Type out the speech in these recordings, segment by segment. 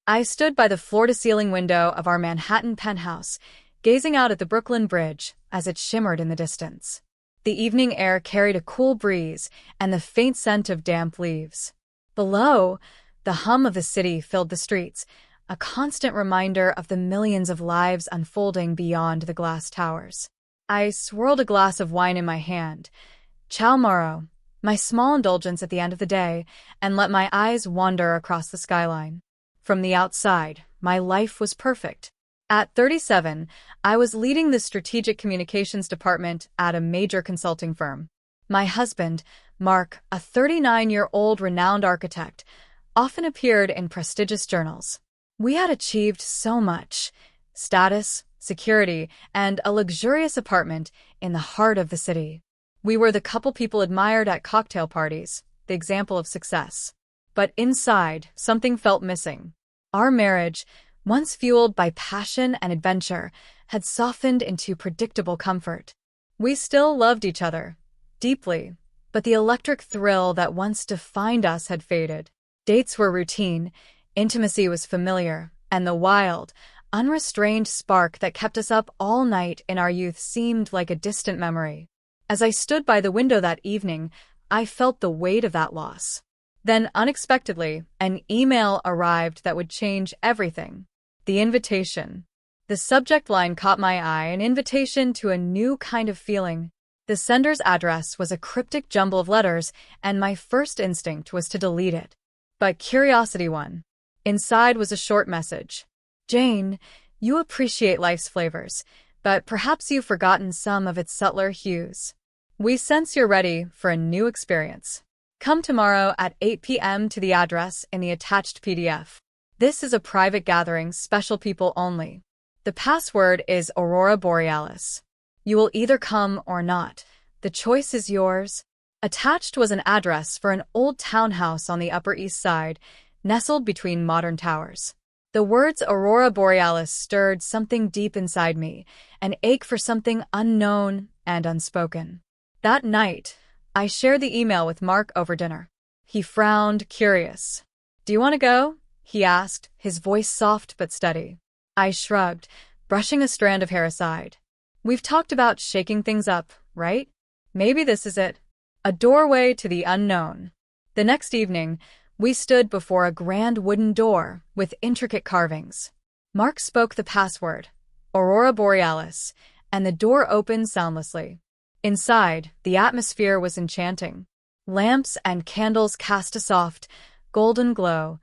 I stood by the floor-to-ceiling window of our Manhattan penthouse, gazing out at the Brooklyn Bridge as it shimmered in the distance. The evening air carried a cool breeze and the faint scent of damp leaves. Below, the hum of the city filled the streets, a constant reminder of the millions of lives unfolding beyond the glass towers. I swirled a glass of wine in my hand, ciao Moro, my small indulgence at the end of the day, and let my eyes wander across the skyline. From the outside, my life was perfect. At 37, I was leading the strategic communications department at a major consulting firm. My husband, Mark, a 39-year-old renowned architect, often appeared in prestigious journals. We had achieved so much: status, security, and a luxurious apartment in the heart of the city. We were the couple people admired at cocktail parties, the example of success. But inside, something felt missing. Our marriage, once fueled by passion and adventure, had softened into predictable comfort. We still loved each other, deeply, but the electric thrill that once defined us had faded. Dates were routine, intimacy was familiar, and the wild, unrestrained spark that kept us up all night in our youth seemed like a distant memory. As I stood by the window that evening, I felt the weight of that loss. Then, unexpectedly, an email arrived that would change everything. The invitation. The subject line caught my eye, an invitation to a new kind of feeling. The sender's address was a cryptic jumble of letters, and my first instinct was to delete it. But curiosity won. Inside was a short message. Jane, you appreciate life's flavors, but perhaps you've forgotten some of its subtler hues. We sense you're ready for a new experience. Come tomorrow at 8 p.m. to the address in the attached PDF. This is a private gathering, special people only. The password is Aurora Borealis. You will either come or not. The choice is yours. Attached was an address for an old townhouse on the Upper East Side, nestled between modern towers. The words Aurora Borealis stirred something deep inside me, an ache for something unknown and unspoken. That night, I shared the email with Mark over dinner. He frowned, curious. "Do you want to go?" he asked, his voice soft but steady. I shrugged, brushing a strand of hair aside. "We've talked about shaking things up, right? Maybe this is it." A doorway to the unknown. The next evening, we stood before a grand wooden door with intricate carvings. Mark spoke the password, Aurora Borealis, and the door opened soundlessly. Inside, the atmosphere was enchanting. Lamps and candles cast a soft, golden glow,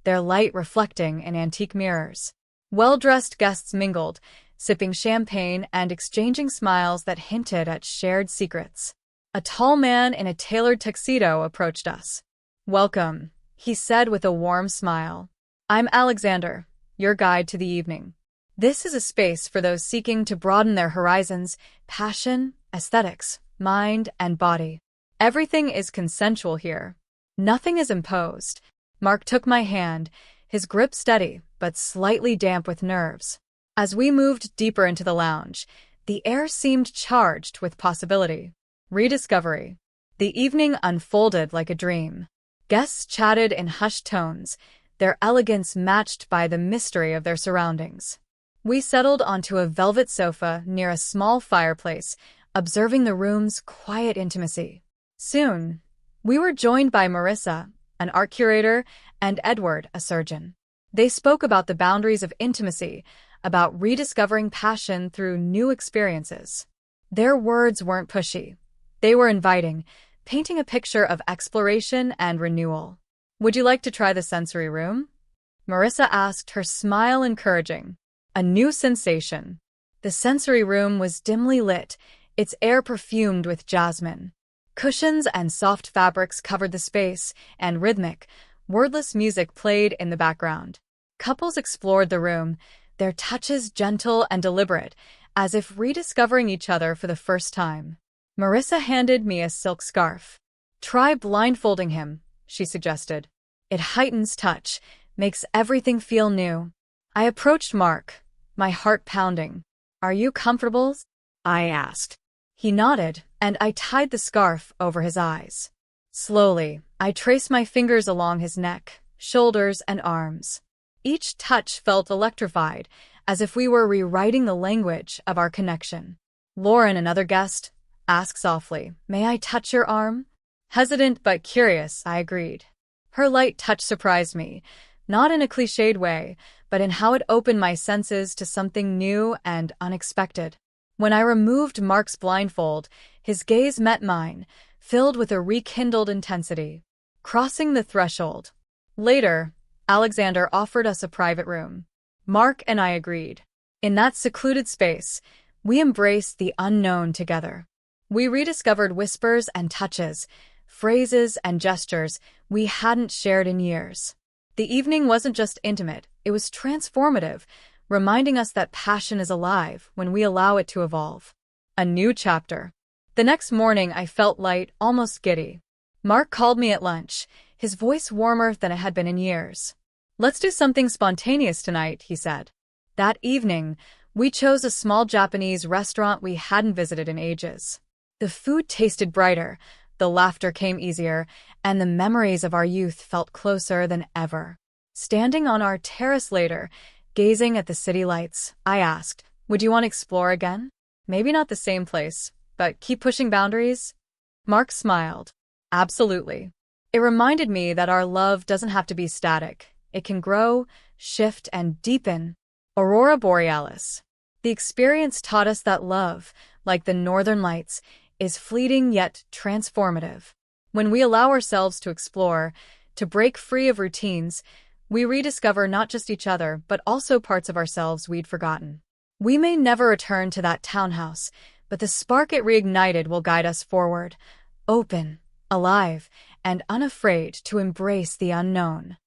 their light reflecting in antique mirrors. Well-dressed guests mingled, sipping champagne and exchanging smiles that hinted at shared secrets. A tall man in a tailored tuxedo approached us. "Welcome," he said with a warm smile. "I'm Alexander, your guide to the evening. This is a space for those seeking to broaden their horizons, passion, aesthetics, mind, and body. Everything is consensual here. Nothing is imposed." Mark took my hand, his grip steady but slightly damp with nerves. As we moved deeper into the lounge, the air seemed charged with possibility. Rediscovery. The evening unfolded like a dream. Guests chatted in hushed tones, their elegance matched by the mystery of their surroundings. We settled onto a velvet sofa near a small fireplace, observing the room's quiet intimacy. Soon, we were joined by Marissa, an art curator, and Edward, a surgeon. They spoke about the boundaries of intimacy, about rediscovering passion through new experiences. Their words weren't pushy. They were inviting, painting a picture of exploration and renewal. "Would you like to try the sensory room?" Marissa asked, her smile encouraging. A new sensation. The sensory room was dimly lit, its air perfumed with jasmine. Cushions and soft fabrics covered the space, and rhythmic, wordless music played in the background. Couples explored the room, their touches gentle and deliberate, as if rediscovering each other for the first time. Marissa handed me a silk scarf. "Try blindfolding him," she suggested. "It heightens touch, makes everything feel new." I approached Mark, my heart pounding. "Are you comfortable?" I asked. He nodded, and I tied the scarf over his eyes. Slowly, I traced my fingers along his neck, shoulders, and arms. Each touch felt electrified, as if we were rewriting the language of our connection. Lauren, another guest, asked softly, "May I touch your arm?" Hesitant but curious, I agreed. Her light touch surprised me, not in a cliched way, but in how it opened my senses to something new and unexpected. When I removed Mark's blindfold, his gaze met mine, filled with a rekindled intensity. Crossing the threshold. Later, Alexander offered us a private room. Mark and I agreed. In that secluded space, we embraced the unknown together. We rediscovered whispers and touches, phrases and gestures we hadn't shared in years. The evening wasn't just intimate, it was transformative, reminding us that passion is alive when we allow it to evolve. A new chapter. The next morning I felt light, almost giddy. Mark called me at lunch, his voice warmer than it had been in years. "Let's do something spontaneous tonight," he said. That evening, we chose a small Japanese restaurant we hadn't visited in ages. The food tasted brighter, the laughter came easier, and the memories of our youth felt closer than ever. Standing on our terrace later, gazing at the city lights, I asked, "Would you want to explore again? Maybe not the same place, but keep pushing boundaries?" Mark smiled. "Absolutely." It reminded me that our love doesn't have to be static. It can grow, shift, and deepen. Aurora Borealis. The experience taught us that love, like the northern lights, is fleeting yet transformative. When we allow ourselves to explore, to break free of routines, we rediscover not just each other, but also parts of ourselves we'd forgotten. We may never return to that townhouse, but the spark it reignited will guide us forward, open, alive, and unafraid to embrace the unknown.